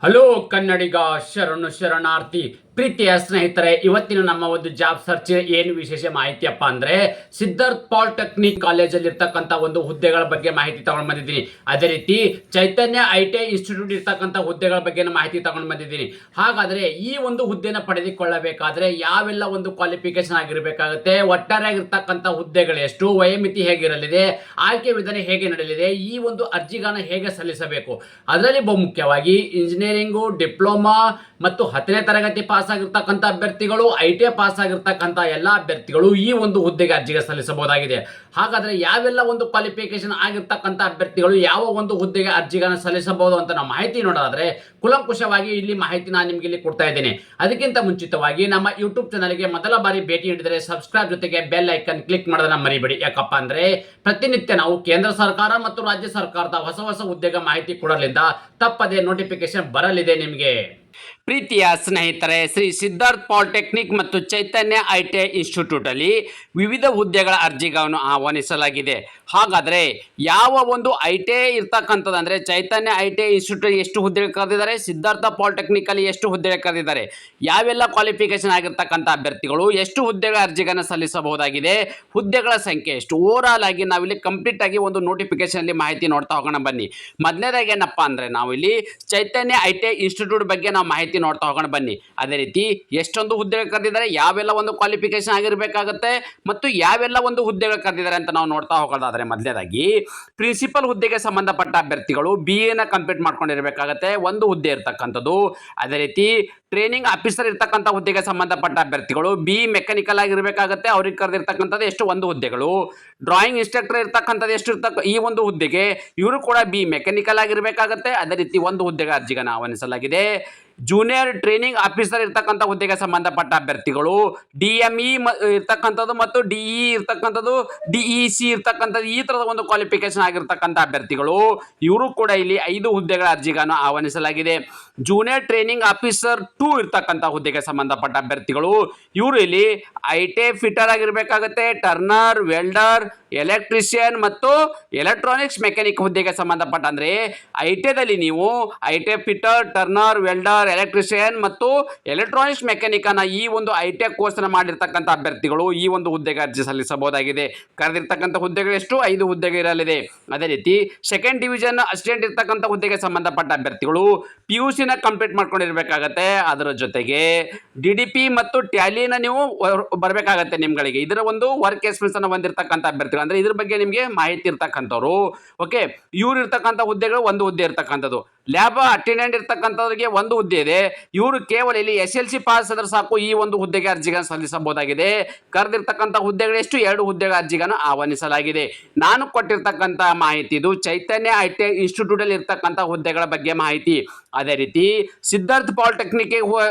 Hello ಕನ್ನಡಿಗ ಶರಣು ಶರಣಾರ್ಥಿ ಪ್ರೀತಿಯ ಸ್ನೇಹಿತರೆ, ಇವತ್ತಿನ ನಮ್ಮ ಒಂದು ಜಾಬ್ ಸರ್ಚ್ ಏನು ವಿಶೇಷ ಮಾಹಿತಿಯಪ್ಪ ಅಂದ್ರೆ ಸಿದ್ಧಾರ್ಥ್ ಪಾಲಿಟೆಕ್ನಿಕ್ ಕಾಲೇಜಲ್ಲಿ ಇರ್ತಕ್ಕಂಥ ಒಂದು ಹುದ್ದೆಗಳ ಬಗ್ಗೆ ಮಾಹಿತಿ ತಗೊಂಡು ಬಂದಿದ್ದೀನಿ. ಅದೇ ರೀತಿ ಚೈತನ್ಯ ITI ಇನ್ಸ್ಟಿಟ್ಯೂಟ್ ಇರ್ತಕ್ಕಂಥ ಹುದ್ದೆಗಳ ಬಗ್ಗೆ ಮಾಹಿತಿ ತಗೊಂಡು ಬಂದಿದ್ದೀನಿ. ಹಾಗಾದ್ರೆ ಈ ಒಂದು ಹುದ್ದೆನ ಪಡೆದುಕೊಳ್ಳಬೇಕಾದ್ರೆ ಯಾವೆಲ್ಲ ಒಂದು ಕ್ವಾಲಿಫಿಕೇಶನ್ ಆಗಿರಬೇಕಾಗುತ್ತೆ, ಒಟ್ಟಾರೆಯಾಗಿರ್ತಕ್ಕಂಥ ಹುದ್ದೆಗಳು ಎಷ್ಟು, ವಯೋಮಿತಿ ಹೇಗಿರಲಿದೆ, ಆಯ್ಕೆ ವಿಧಾನ ಹೇಗೆ ನಡೆಯಲಿದೆ, ಈ ಒಂದು ಅರ್ಜಿಗಳನ್ನ ಹೇಗೆ ಸಲ್ಲಿಸಬೇಕು, ಅದರಲ್ಲಿ ಬಹುಮುಖ್ಯವಾಗಿ ಇಂಜಿನಿಯರಿಂಗು, ಡಿಪ್ಲೊಮಾ ಮತ್ತು 10ನೇ ತರಗತಿ ಪಾಸ್ ಆಗಿರ್ತಕ್ಕಂಥ ಅಭ್ಯರ್ಥಿಗಳು, ITI ಪಾಸ್ ಆಗಿರ್ತಕ್ಕಂಥ ಎಲ್ಲ ಅಭ್ಯರ್ಥಿಗಳು ಈ ಒಂದು ಹುದ್ದೆಗೆ ಅರ್ಜಿಗೆ ಸಲ್ಲಿಸಬಹುದಾಗಿದೆ. ಹಾಗಾದ್ರೆ ಯಾವೆಲ್ಲ ಒಂದು ಕ್ವಾಲಿಫಿಕೇಶನ್ ಆಗಿರ್ತಕ್ಕಂಥ ಅಭ್ಯರ್ಥಿಗಳು ಯಾವ ಒಂದು ಹುದ್ದೆಗೆ ಅರ್ಜಿಗಳನ್ನು ಸಲ್ಲಿಸಬಹುದು ಅಂತ ನಾವು ಮಾಹಿತಿ ನೋಡೋದಾದ್ರೆ ಕುಲಂಕುಷವಾಗಿ ಇಲ್ಲಿ ಮಾಹಿತಿ ನಾನು ನಿಮಗೆ ಇಲ್ಲಿ ಕೊಡ್ತಾ ಇದ್ದೇನೆ. ಅದಕ್ಕಿಂತ ಮುಂಚಿತವಾಗಿ ನಮ್ಮ ಯೂಟ್ಯೂಬ್ ಚಾನಲ್ಗೆ ಮೊದಲ ಬಾರಿ ಭೇಟಿ ನೀಡಿದರೆ ಸಬ್ಸ್ಕ್ರೈಬ್ ಜೊತೆಗೆ ಬೆಲ್ ಐಕನ್ ಕ್ಲಿಕ್ ಮಾಡೋದನ್ನ ಮರಿಬೇಡಿ. ಯಾಕಪ್ಪ ಅಂದ್ರೆ ಪ್ರತಿನಿತ್ಯ ನಾವು ಕೇಂದ್ರ ಸರ್ಕಾರ ಮತ್ತು ರಾಜ್ಯ ಸರ್ಕಾರದ ಹೊಸ ಹೊಸ ಹುದ್ದೆಗೆ ಮಾಹಿತಿ ಕೊಡಲಿಂದ ತಪ್ಪದೆ ನೋಟಿಫಿಕೇಶನ್ ಬರಲಿದೆ ನಿಮಗೆ. ಪ್ರೀತಿಯ ಸ್ನೇಹಿತರೆ, ಶ್ರೀ ಸಿದ್ಧಾರ್ಥ್ ಪಾಲಿಟೆಕ್ನಿಕ್ ಮತ್ತು ಚೈತನ್ಯ ITI ಇನ್ಸ್ಟಿಟ್ಯೂಟ್ ಅಲ್ಲಿ ವಿವಿಧ ಹುದ್ದೆಗಳ ಅರ್ಜಿಗಳನ್ನು ಆಹ್ವಾನಿಸಲಾಗಿದೆ. ಹಾಗಾದರೆ ಯಾವ ಒಂದು ITI ಇರ್ತಕ್ಕಂಥದ್ದು ಅಂದರೆ ಚೈತನ್ಯ ITI ಇನ್ಸ್ಟಿಟ್ಯೂಟ್ ಎಷ್ಟು ಹುದ್ದೆಗಳು ಕರೆದಿದ್ದಾರೆ, ಸಿದ್ಧಾರ್ಥ ಪಾಲಿಟೆಕ್ನಿಕ್ ಅಲ್ಲಿ ಎಷ್ಟು ಹುದ್ದೆಗಳು ಕರೆದಿದ್ದಾರೆ, ಯಾವೆಲ್ಲ ಕ್ವಾಲಿಫಿಕೇಶನ್ ಆಗಿರ್ತಕ್ಕಂಥ ಅಭ್ಯರ್ಥಿಗಳು ಎಷ್ಟು ಹುದ್ದೆಗಳ ಅರ್ಜಿಗಳನ್ನು ಸಲ್ಲಿಸಬಹುದಾಗಿದೆ, ಹುದ್ದೆಗಳ ಸಂಖ್ಯೆ ಎಷ್ಟು, ಓವರಾಲ್ ಆಗಿ ನಾವಿಲ್ಲಿ ಕಂಪ್ಲೀಟ್ ಆಗಿ ಒಂದು ನೋಟಿಫಿಕೇಶನ್ ಅಲ್ಲಿ ಮಾಹಿತಿ ನೋಡ್ತಾ ಹೋಗೋಣ ಬನ್ನಿ. ಮೊದಲನೇದಾಗಿ ಏನಪ್ಪ ಅಂದರೆ ನಾವಿಲ್ಲಿ ಚೈತನ್ಯ ITI ಇನ್ಸ್ಟಿಟ್ಯೂಟ್ ಬಗ್ಗೆ ನಾವು ಮಾಹಿತಿ ನೋಡ್ತಾ ಹೋಗೋಣ ಬನ್ನಿ. ಅದೇ ರೀತಿ ಎಷ್ಟೊಂದು ಹುದ್ದೆಗಳು ಕರೆದಿದ್ದಾರೆ, ಯಾವೆಲ್ಲ ಒಂದು ಕ್ವಾಲಿಫಿಕೇಶನ್ ಆಗಿರಬೇಕಾಗುತ್ತೆ ಮತ್ತು ಯಾವೆಲ್ಲ ಒಂದು ಹುದ್ದೆಗಳು ಕರೆದಿದ್ದಾರೆ ಅಂತ ನಾವು ನೋಡ್ತಾ ಹೋಗೋದಾದ್ರೆ ಮೊದಲನೇದಾಗಿ ಪ್ರಿನ್ಸಿಪಲ್ ಹುದ್ದೆಗೆ ಸಂಬಂಧಪಟ್ಟ ಅಭ್ಯರ್ಥಿಗಳು BA ನ ಕಂಪ್ಲೀಟ್ ಮಾಡ್ಕೊಂಡಿರಬೇಕಾಗತ್ತೆ, ಒಂದು ಹುದ್ದೆ ಇರ್ತಕ್ಕಂಥದ್ದು. ಅದೇ ರೀತಿ ಟ್ರೈನಿಂಗ್ ಆಫೀಸರ್ ಇರ್ತಕ್ಕಂಥ ಹುದ್ದೆಗೆ ಸಂಬಂಧಪಟ್ಟ ಅಭ್ಯರ್ಥಿಗಳು BE ಮೆಕ್ಯಾನಿಕಲ್ ಆಗಿರಬೇಕಾಗುತ್ತೆ, ಅವ್ರಿಗೆ ಕರೆದಿರ್ತಕ್ಕಂಥದ್ದು ಎಷ್ಟು ಒಂದು ಹುದ್ದೆಗಳು. ಡ್ರಾಯಿಂಗ್ ಇನ್ಸ್ಟ್ರಕ್ಟರ್ ಇರ್ತಕ್ಕಂಥದ್ದು ಎಷ್ಟು ಈ ಒಂದು ಹುದ್ದೆಗೆ, ಇವರು ಕೂಡ BE ಮೆಕ್ಯಾನಿಕಲ್ ಆಗಿರಬೇಕಾಗುತ್ತೆ. ಅದೇ ರೀತಿ ಒಂದು ಹುದ್ದೆಗೆ ಅರ್ಜಿಗಳನ್ನು ಆಹ್ವಾನಿಸಲಾಗಿದೆ. ಜೂನಿಯರ್ ಟ್ರೈನಿಂಗ್ ಆಫೀಸರ್ ಇರ್ತಕ್ಕಂಥ ಹುದ್ದೆಗೆ ಸಂಬಂಧಪಟ್ಟ ಅಭ್ಯರ್ಥಿಗಳು DME ಇರ್ತಕ್ಕಂಥದ್ದು ಮತ್ತು DE ಇರ್ತಕ್ಕಂಥದ್ದು, DEC ಇರ್ತಕ್ಕಂಥದ್ದು, ಈ ತರದ ಒಂದು ಕ್ವಾಲಿಫಿಕೇಶನ್ ಆಗಿರ್ತಕ್ಕಂಥ ಅಭ್ಯರ್ಥಿಗಳು, ಇವರು ಕೂಡ ಇಲ್ಲಿ 5 ಹುದ್ದೆಗಳ ಅರ್ಜಿಗಳನ್ನು ಆಹ್ವಾನಿಸಲಾಗಿದೆ. ಜೂನಿಯರ್ ಟ್ರೈನಿಂಗ್ ಆಫೀಸರ್ 2 ಇರ್ತಕ್ಕಂಥ ಹುದ್ದೆಗೆ ಸಂಬಂಧಪಟ್ಟ ಅಭ್ಯರ್ಥಿಗಳು, ಇವರು ಇಲ್ಲಿ ITI ಫಿಟರ್ ಆಗಿರಬೇಕಾಗುತ್ತೆ, ಟರ್ನರ್, ವೆಲ್ಡರ್, ಎಲೆಕ್ಟ್ರಿಷಿಯನ್ ಮತ್ತು ಎಲೆಕ್ಟ್ರಾನಿಕ್ಸ್ ಮೆಕ್ಯಾನಿಕ್ ಹುದ್ದೆಗೆ ಸಂಬಂಧಪಟ್ಟ ಅಂದ್ರೆ ITI ನೀವು ITI fitter, turner, welder, electrician ಮತ್ತು ಎಲೆಕ್ಟ್ರಾನಿಕ್ಸ್ ಮೆಕ್ಯಾನಿಕ್ ಅನ್ನ ಈ ಒಂದು ITI ಕೋರ್ಸ್ ಅನ್ನು ಮಾಡಿರ್ತಕ್ಕಂಥ ಅಭ್ಯರ್ಥಿಗಳು ಈ ಒಂದು ಹುದ್ದೆಗೆ ಅರ್ಜಿ ಸಲ್ಲಿಸಬಹುದಾಗಿದೆ. ಕರೆದಿರ್ತಕ್ಕಂಥ ಹುದ್ದೆಗಳು ಎಷ್ಟು, 5 ಹುದ್ದೆಗೆ ಇರಲಿದೆ. ಅದೇ ರೀತಿ ಸೆಕೆಂಡ್ ಡಿವಿಷನ್ ಅಸಿಸ್ಟೆಂಟ್ ಇರ್ತಕ್ಕಂಥ ಹುದ್ದೆಗೆ ಸಂಬಂಧಪಟ್ಟ ಅಭ್ಯರ್ಥಿಗಳು PUC ನ ಕಂಪ್ಲೀಟ್ ಮಾಡ್ಕೊಂಡಿರ್ಬೇಕಾಗತ್ತೆ. ಅದರ ಜೊತೆಗೆ DDP ಮತ್ತು ಟ್ಯಾಲಿನ ನೀವು ಬರಬೇಕಾಗತ್ತೆ ನಿಮ್ಗಳಿಗೆ. ಇದರ ಒಂದು ವರ್ಕ್ ಎಕ್ಸ್ಪೀರಿಯನ್ಸ್ ಅನ್ನು ಹೊಂದಿರತಕ್ಕಂಥ ಅಭ್ಯರ್ಥಿಗಳು ಅಂದ್ರೆ ಇದ್ರ ಬಗ್ಗೆ ನಿಮಗೆ ಮಾಹಿತಿ ಇರ್ತಕ್ಕಂಥವ್ರು. ಓಕೆ, ಇವ್ರು ಇರ್ತಕ್ಕಂಥ ಹುದ್ದೆಗಳು ಒಂದು ಹುದ್ದೆ ಇರ್ತಕ್ಕಂಥದ್ದು. ಲ್ಯಾಬ್ ಅಟೆಂಡೆಂಟ್ ಇರ್ತಕ್ಕಂಥವ್ರಿಗೆ ಒಂದು ಹುದ್ದೆ ಇದೆ. ಇವರು ಕೇವಲ ಇಲ್ಲಿ SLC ಪಾಸ್ ಆದ್ರೆ ಸಾಕು ಈ ಒಂದು ಹುದ್ದೆಗೆ ಅರ್ಜಿಗಳನ್ನು ಸಲ್ಲಿಸಬಹುದಾಗಿದೆ. ಕರೆದಿರ್ತಕ್ಕಂಥ ಹುದ್ದೆಗಳು ಎಷ್ಟು, 2 ಹುದ್ದೆಗಳ ಅರ್ಜಿಗಳನ್ನು ಆಹ್ವಾನಿಸಲಾಗಿದೆ. ನಾನು ಕೊಟ್ಟಿರ್ತಕ್ಕಂಥ ಮಾಹಿತಿ ಇದು ಚೈತನ್ಯ ITI ಇನ್ಸ್ಟಿಟ್ಯೂಟ್ ಅಲ್ಲಿ ಇರ್ತಕ್ಕಂಥ ಹುದ್ದೆಗಳ ಬಗ್ಗೆ ಮಾಹಿತಿ. ಅದೇ ರೀತಿ ಸಿದ್ಧಾರ್ಥ್ ಪಾಲಿಟೆಕ್ನಿಕ್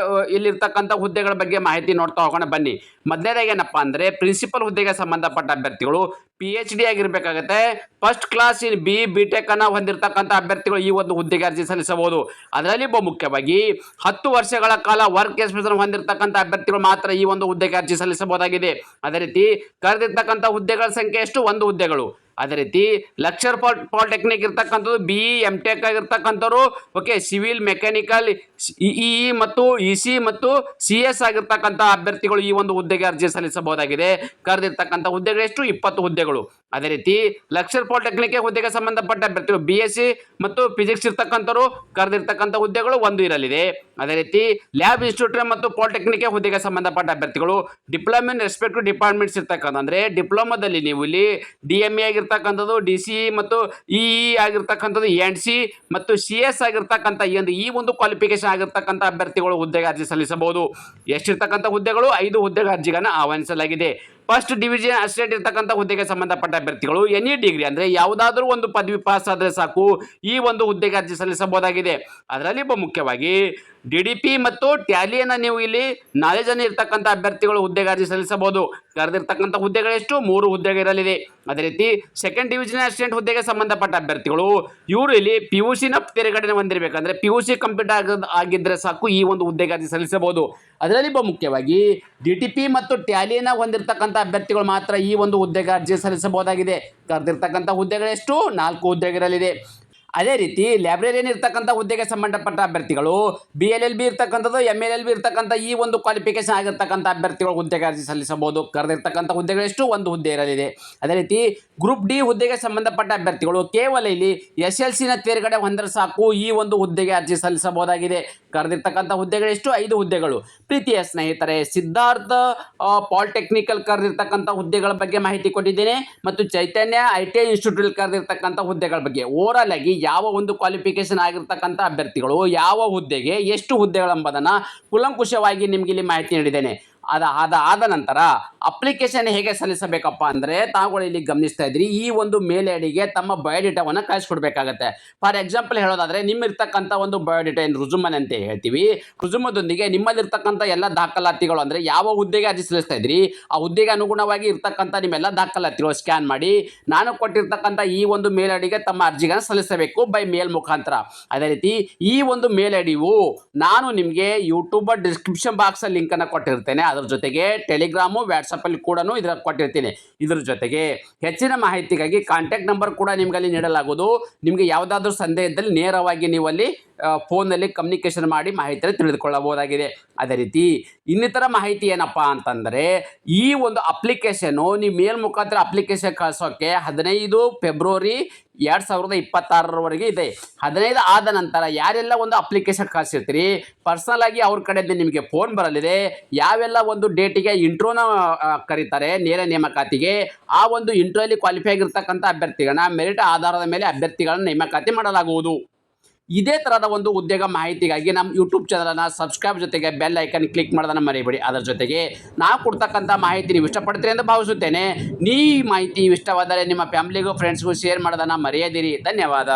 ಇಲ್ಲಿರ್ತಕ್ಕಂಥ ಹುದ್ದೆಗಳ ಬಗ್ಗೆ ಮಾಹಿತಿ ನೋಡ್ತಾ ಹೋಗೋಣ ಬನ್ನಿ. ಮೊದಲನೇದಾಗಿ ಏನಪ್ಪಾ ಅಂದ್ರೆ ಪ್ರಿನ್ಸಿಪಲ್ ಹುದ್ದೆಗೆ ಸಂಬಂಧಪಟ್ಟ ಅಭ್ಯರ್ಥಿಗಳು PhD ಆಗಿರ್ಬೇಕಾಗತ್ತೆ. First class in BE BTech ಅನ್ನ ಹೊಂದಿರತಕ್ಕಂಥ ಅಭ್ಯರ್ಥಿಗಳು ಈ ಒಂದು ಹುದ್ದೆಗೆ ಅರ್ಜಿ ಸಲ್ಲಿಸಬಹುದು. ಅದರಲ್ಲಿ ಮುಖ್ಯವಾಗಿ 10 ವರ್ಷಗಳ ಕಾಲ ವರ್ಕ್ ಎಕ್ಸ್ಪೀರಿಯನ್ಸ್ ಹೊಂದಿರತಕ್ಕಂಥ ಅಭ್ಯರ್ಥಿಗಳು ಮಾತ್ರ ಈ ಒಂದು ಹುದ್ದೆಗೆ ಅರ್ಜಿ ಸಲ್ಲಿಸಬಹುದಾಗಿದೆ. ಅದೇ ರೀತಿ ಕರೆದಿರ್ತಕ್ಕಂಥ ಹುದ್ದೆಗಳ ಸಂಖ್ಯೆ ಎಷ್ಟು, 1 ಹುದ್ದೆಗಳು. ಅದೇ ರೀತಿ ಲೆಕ್ಚರ್ ಪಾಲಿಟೆಕ್ನಿಕ್ ಇರ್ತಕ್ಕಂಥದ್ದು BE MTech ಆಗಿರ್ತಕ್ಕಂಥವ್ರು, ಓಕೆ, ಸಿವಿಲ್, ಮೆಕ್ಯಾನಿಕಲ್, EE ಮತ್ತು EC ಮತ್ತು CS ಆಗಿರ್ತಕ್ಕಂಥ ಅಭ್ಯರ್ಥಿಗಳು ಈ ಒಂದು ಹುದ್ದೆಗೆ ಅರ್ಜಿ ಸಲ್ಲಿಸಬಹುದಾಗಿದೆ. ಕರೆದಿರ್ತಕ್ಕಂಥ ಹುದ್ದೆಗಳು ಎಷ್ಟು, 20 ಹುದ್ದೆಗಳು. ಅದೇ ರೀತಿ ಲೆಕ್ಚರ್ ಪಾಲಿಟೆಕ್ನಿಕ್ ಹುದ್ದೆಗೆ ಸಂಬಂಧಪಟ್ಟ ಅಭ್ಯರ್ಥಿಗಳು BSc ಮತ್ತು ಫಿಸಿಕ್ಸ್ ಇರ್ತಕ್ಕಂಥವ್ರು, ಕರೆದಿರ್ತಕ್ಕಂಥ ಹುದ್ದೆಗಳು 1 ಇರಲಿದೆ. ಅದೇ ರೀತಿ ಲ್ಯಾಬ್ ಇನ್ಸ್ಟಿಟ್ಯೂಟ್ ಮತ್ತು ಪಾಲಿಟೆಕ್ನಿಕ್ ಹುದ್ದೆಗೆ ಸಂಬಂಧಪಟ್ಟ ಅಭ್ಯರ್ಥಿಗಳು ಡಿಪ್ಲೊಮಾ ಇನ್ ರೆಸ್ಪೆಕ್ಟಿವ್ ಡಿಪಾರ್ಟ್ಮೆಂಟ್ಸ್ ಇರ್ತಕ್ಕಂಥ ಅಂದ್ರೆ ಡಿಪ್ಲೊಮಾದಲ್ಲಿ ನೀವು ಇಲ್ಲಿ DME ಆಗಿರ್ತಕ್ಕಂಥದ್ದು, DCE ಮತ್ತು EE ಆಗಿರ್ತಕ್ಕಂಥದ್ದು, NC ಮತ್ತು CS ಆಗಿರ್ತಕ್ಕಂಥ ಈ ಒಂದು ಕ್ವಾಲಿಫಿಕೇಶನ್ ಆಗಿರ್ತಕ್ಕಂಥ ಅಭ್ಯರ್ಥಿಗಳು ಹುದ್ದೆಗೆ ಅರ್ಜಿ ಸಲ್ಲಿಸಬಹುದು. ಎಷ್ಟಿರ್ತಕ್ಕಂಥ ಹುದ್ದೆಗಳು, 5 ಹುದ್ದೆಗಳ ಅರ್ಜಿಗಳನ್ನು ಆಹ್ವಾನಿಸಲಾಗಿದೆ. ಫಸ್ಟ್ ಡಿವಿಷನ್ ಅಸಿಸ್ಟೆಂಟ್ ಇರ್ತಕ್ಕಂಥ ಹುದ್ದೆಗೆ ಸಂಬಂಧಪಟ್ಟ ಅಭ್ಯರ್ಥಿಗಳು ಎನಿ ಡಿಗ್ರಿ ಅಂದ್ರೆ ಯಾವುದಾದ್ರೂ ಒಂದು ಪದವಿ ಪಾಸ್ ಆದ್ರೆ ಸಾಕು ಈ ಒಂದು ಹುದ್ದೆಗೆ ಅರ್ಜಿ ಸಲ್ಲಿಸಬಹುದಾಗಿದೆ. ಅದರಲ್ಲಿ ಮುಖ್ಯವಾಗಿ DDP ಮತ್ತು ಟ್ಯಾಲಿಯನ್ನ ನೀವು ಇಲ್ಲಿ ನಾಲೆಜ್ ಅನ್ನು ಇರ್ತಕ್ಕಂಥ ಅಭ್ಯರ್ಥಿಗಳು ಹುದ್ದೆಗೆ ಅರ್ಜಿ ಸಲ್ಲಿಸಬಹುದು. ಕರೆದಿರ್ತಕ್ಕಂಥ ಹುದ್ದೆಗಳು ಎಷ್ಟು, 3 ಹುದ್ದೆಗೆ ಇರಲಿದೆ. ಅದೇ ರೀತಿ ಸೆಕೆಂಡ್ ಡಿವಿಷನ್ ಅಸಿಸ್ಟೆಂಟ್ ಹುದ್ದೆಗೆ ಸಂಬಂಧಪಟ್ಟ ಅಭ್ಯರ್ಥಿಗಳು ಇವರು ಇಲ್ಲಿ PUC ನ ತೆರೆಗಡೆ ಹೊಂದಿರಬೇಕಂದ್ರೆ PUC ಕಂಪ್ಲೀಟ್ ಆಗಿದ್ರೆ ಸಾಕು ಈ ಒಂದು ಹುದ್ದೆಗೆ ಅರ್ಜಿ ಸಲ್ಲಿಸಬಹುದು. ಅದರಲ್ಲಿ ಮುಖ್ಯವಾಗಿ DTP ಮತ್ತು ಟ್ಯಾಲಿಯನ್ನ ಹೊಂದಿರತಕ್ಕಂಥ ಅಭ್ಯರ್ಥಿಗಳು ಮಾತ್ರ ಈ ಒಂದು ಹುದ್ದೆಗೆ ಅರ್ಜಿ ಸಲ್ಲಿಸಬಹುದಾಗಿದೆ. ಕರೆದಿರ್ತಕ್ಕಂಥ ಹುದ್ದೆಗಳು ಎಷ್ಟು, 4 ಹುದ್ದೆಗಿರಲಿದೆ. ಅದೇ ರೀತಿ ಲೈಬ್ರರಿಯನ್ ಇರ್ತಕ್ಕಂಥ ಹುದ್ದೆಗೆ ಸಂಬಂಧಪಟ್ಟ ಅಭ್ಯರ್ಥಿಗಳು BLLB ಇರ್ತಕ್ಕಂಥದ್ದು MLLB ಇರ್ತಕ್ಕಂಥ ಈ ಒಂದು ಕ್ವಾಲಿಫಿಕೇಶನ್ ಆಗಿರ್ತಕ್ಕಂಥ ಅಭ್ಯರ್ಥಿಗಳು ಹುದ್ದೆಗೆ ಅರ್ಜಿ ಸಲ್ಲಿಸಬಹುದು. ಕರೆದಿರ್ತಕ್ಕಂಥ ಹುದ್ದೆಗಳೆಷ್ಟು? ಒಂದು ಹುದ್ದೆ ಇರಲಿದೆ. ಅದೇ ರೀತಿ ಗ್ರೂಪ್ ಡಿ ಹುದ್ದೆಗೆ ಸಂಬಂಧಪಟ್ಟ ಅಭ್ಯರ್ಥಿಗಳು ಕೇವಲ ಇಲ್ಲಿ SLCನ ತೇರ್ಗಡೆ ಹೊಂದರೆ ಸಾಕು ಈ ಒಂದು ಹುದ್ದೆಗೆ ಅರ್ಜಿ ಸಲ್ಲಿಸಬಹುದಾಗಿದೆ. ಕರೆದಿರ್ತಕ್ಕಂಥ ಹುದ್ದೆಗಳೆಷ್ಟು? 5 ಹುದ್ದೆಗಳು. ಪ್ರೀತಿಯ ಸ್ನೇಹಿತರೆ, ಸಿದ್ಧಾರ್ಥ ಪಾಲಿಟೆಕ್ನಿಕಲ್ ಕರೆದಿರ್ತಕ್ಕಂಥ ಹುದ್ದೆಗಳ ಬಗ್ಗೆ ಮಾಹಿತಿ ಕೊಟ್ಟಿದ್ದೇನೆ ಮತ್ತು ಚೈತನ್ಯ ITI ಇನ್ಸ್ಟಿಟ್ಯೂಟ್ ಕರೆದಿರ್ತಕ್ಕಂಥ ಹುದ್ದೆಗಳ ಬಗ್ಗೆ ಓವರಾಲ್ ಆಗಿ ಯಾವ ಒಂದು ಕ್ವಾಲಿಫಿಕೇಶನ್ ಆಗಿರ್ತಕ್ಕಂಥ ಅಭ್ಯರ್ಥಿಗಳು ಯಾವ ಹುದ್ದೆಗೆ ಎಷ್ಟು ಹುದ್ದೆಗಳೆಂಬುದನ್ನು ಕೂಲಂಕುಷವಾಗಿ ನಿಮಗೆ ಇಲ್ಲಿ ಮಾಹಿತಿ ನೀಡಿದ್ದೇನೆ. ಅದಾದ ನಂತರ ಅಪ್ಲಿಕೇಶನ್ ಹೇಗೆ ಸಲ್ಲಿಸಬೇಕಪ್ಪ ಅಂದರೆ ತಾವುಗಳು ಇಲ್ಲಿ ಗಮನಿಸ್ತಾ ಇದ್ರಿ, ಈ ಒಂದು ಮೇಲ್ ಐಡಿಗೆ ತಮ್ಮ ಬಯೋಡೇಟಾವನ್ನು ಕಳಿಸ್ಕೊಡ್ಬೇಕಾಗತ್ತೆ. ಫಾರ್ ಎಕ್ಸಾಂಪಲ್ ಹೇಳೋದಾದರೆ ನಿಮ್ಮಿರ್ತಕ್ಕಂಥ ಒಂದು ಬಯೋಡೇಟಾ ಏನು ರುಜುಮನ್ ಅಂತ ಹೇಳ್ತೀವಿ, ರುಜುಮದೊಂದಿಗೆ ನಿಮ್ಮಲ್ಲಿರ್ತಕ್ಕಂಥ ಎಲ್ಲ ದಾಖಲಾತಿಗಳು ಅಂದರೆ ಯಾವ ಹುದ್ದೆಗೆ ಅರ್ಜಿ ಸಲ್ಲಿಸ್ತಾ ಇದ್ರಿ ಆ ಹುದ್ದೆಗೆ ಅನುಗುಣವಾಗಿ ಇರ್ತಕ್ಕಂಥ ನಿಮ್ಮೆಲ್ಲ ದಾಖಲಾತಿಗಳು ಸ್ಕ್ಯಾನ್ ಮಾಡಿ ನಾನು ಕೊಟ್ಟಿರ್ತಕ್ಕಂಥ ಈ ಒಂದು ಮೇಲ್ ಐಡಿಗೆ ತಮ್ಮ ಅರ್ಜಿಗಳನ್ನು ಸಲ್ಲಿಸಬೇಕು ಬೈ ಮೇಲ್ ಮುಖಾಂತರ. ಅದೇ ರೀತಿ ಈ ಒಂದು ಮೇಲ್ ಐಡಿಯು ನಾನು ನಿಮಗೆ ಯೂಟ್ಯೂಬ್ ಡಿಸ್ಕ್ರಿಪ್ಷನ್ ಬಾಕ್ಸಲ್ಲಿ ಲಿಂಕನ್ನು ಕೊಟ್ಟಿರ್ತೇನೆ. ಅದರ ಜೊತೆಗೆ ಟೆಲಿಗ್ರಾಮು ವಾಟ್ಸಪ್ಪಲ್ಲಿ ಕೂಡ ಇದರ ಕೊಟ್ಟಿರ್ತೀನಿ. ಇದರ ಜೊತೆಗೆ ಹೆಚ್ಚಿನ ಮಾಹಿತಿಗಾಗಿ ಕಾಂಟ್ಯಾಕ್ಟ್ ನಂಬರ್ ಕೂಡ ನಿಮಗಲ್ಲಿ ನೀಡಲಾಗುವುದು. ನಿಮಗೆ ಯಾವುದಾದ್ರೂ ಸಂದೇಹ ಇದ್ದಲ್ಲಿ ನೇರವಾಗಿ ನೀವು ಅಲ್ಲಿ ಫೋನಲ್ಲಿ ಕಮ್ಯುನಿಕೇಷನ್ ಮಾಡಿ ಮಾಹಿತಿಯನ್ನು ತಿಳಿದುಕೊಳ್ಳಬಹುದಾಗಿದೆ. ಅದೇ ರೀತಿ ಇನ್ನಿತರ ಮಾಹಿತಿ ಏನಪ್ಪ ಅಂತಂದರೆ ಈ ಒಂದು ಅಪ್ಲಿಕೇಶನ್ನು ನೀವು ಮೇಲ್ ಮುಖಾಂತರ ಅಪ್ಲಿಕೇಶನ್ ಕಳಿಸೋಕ್ಕೆ 15 ಫೆಬ್ರವರಿ 2026 ಇದೆ. 15 ಆದ ನಂತರ ಯಾರೆಲ್ಲ ಒಂದು ಅಪ್ಲಿಕೇಶನ್ ಕಳಿಸಿರ್ತೀರಿ ಪರ್ಸನಲ್ ಆಗಿ ಅವ್ರ ಕಡೆಯಿಂದ ನಿಮಗೆ ಫೋನ್ ಬರಲಿದೆ. ಯಾವೆಲ್ಲ ಒಂದು ಡೇಟಿಗೆ ಇಂಟ್ರೋನ ಕರೀತಾರೆ ನೇರ ನೇಮಕಾತಿಗೆ, ಆ ಒಂದು ಇಂಟ್ರೋಲ್ಲಿ ಕ್ವಾಲಿಫೈ ಆಗಿರ್ತಕ್ಕಂಥ ಅಭ್ಯರ್ಥಿಗಳನ್ನ ಮೆರಿಟ್ ಆಧಾರದ ಮೇಲೆ ಅಭ್ಯರ್ಥಿಗಳನ್ನ ನೇಮಕಾತಿ ಮಾಡಲಾಗುವುದು. ಇದೇ ಥರದ ಒಂದು ಉದ್ಯೋಗ ಮಾಹಿತಿಗಾಗಿ ನಮ್ಮ ಯೂಟ್ಯೂಬ್ ಚಾನಲನ್ನು ಸಬ್ಸ್ಕ್ರೈಬ್ ಜೊತೆಗೆ ಬೆಲ್ ಐಕನ್ ಕ್ಲಿಕ್ ಮಾಡೋದನ್ನು ಮರಿಬೇಡಿ. ಅದರ ಜೊತೆಗೆ ನಾವು ಕೊಡ್ತಕ್ಕಂಥ ಮಾಹಿತಿ ನೀವು ಇಷ್ಟಪಡ್ತೀರಿ ಎಂದು ಭಾವಿಸುತ್ತೇನೆ. ಈ ಮಾಹಿತಿ ಇಷ್ಟವಾದರೆ ನಿಮ್ಮ ಫ್ಯಾಮಿಲಿಗೂ ಫ್ರೆಂಡ್ಸ್ಗೂ ಶೇರ್ ಮಾಡೋದನ್ನು ಮರೆಯದಿರಿ. ಧನ್ಯವಾದ.